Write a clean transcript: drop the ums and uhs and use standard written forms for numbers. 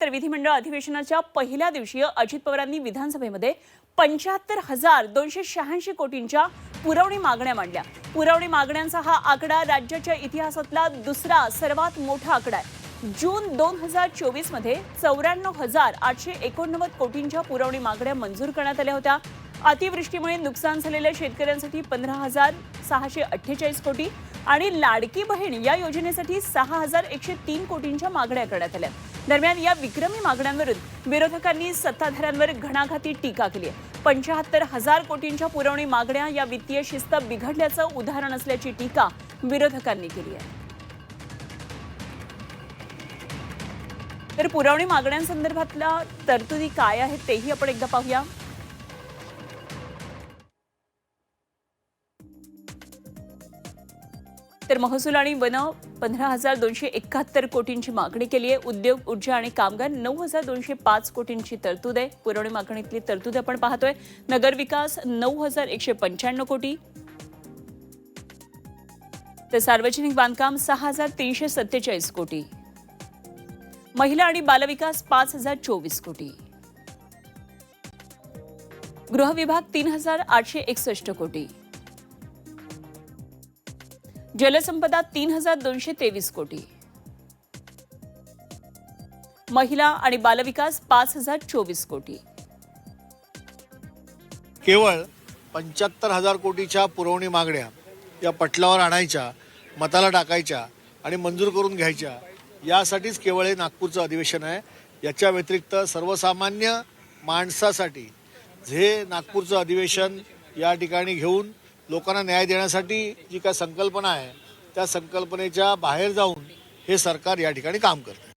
तर विधिमंडळ अधिवेशनाच्या पहिल्या दिवशी अजित पवारांनी विधानसभेमध्ये 75,286 कोटींच्या पुरवणी मागण्या मांडल्या। पुरवणी मागण्यांचा हा आकडा राज्याच्या इतिहासातला दुसरा सर्वात मोठा आकडा आहे। जून 2024 मध्ये 94,889 कोटींच्या पुरवणी मागण्या मंजूर करण्यात आल्या होत्या। अतिवृष्टीमुळे नुकसान झालेल्या शेतकऱ्यांसाठी 15,648 कोटी आणि लाडकी बहीण या योजनेसाठी 6,103 कोटींच्या मागण्या करण्यात आल्या। दरम्यान या विक्रमी मागण्यांवरून विरोधकांनी सत्ताधाऱ्यांवर घणाघाती टीका केली आहे। 75,000 कोटींच्या पुरवणी मागण्या या वित्तीय शिस्त बिघडल्याचं उदाहरण असल्याची टीका विरोधकांनी केली आहे। तर पुरवणी मागण्यांसंदर्भातल्या तरतुदी काय आहेत तेही आपण एकदा पाहूया। तर महसूल आणि वन 15,271 कोटींची मागणी केली आहे। उद्योग, ऊर्जा आणि कामगार 9,205 कोटींची तरतूद आहे। पुरवणी मागणीतली तरतूद आपण पाहतोय। नगर विकास 9,195 कोटी, तर सार्वजनिक बांधकाम 6,347 कोटी, महिला आणि बालविकास 5,024 कोटी, गृह विभाग 3,861 कोटी, जलसंपदा 3,223 कोटी, महिला आणि बालविकास 5,024 कोटी। केवळ 75,000 कोटीच्या पुरवणी मागण्या या पटलावर आणायच्या, मताला टाकायच्या आणि मंजूर करून घ्यायच्या, यासाठीच केवळ हे नागपूरचं अधिवेशन आहे। याच्या व्यतिरिक्त सर्वसामान्य माणसासाठी जे नागपूरचं अधिवेशन या ठिकाणी घेऊन लोकांना न्याय देण्यासाठी जी काय संकल्पना आहे त्या संकल्पनेच्या बाहेर जाऊन हे सरकार या ठिकाणी काम करते।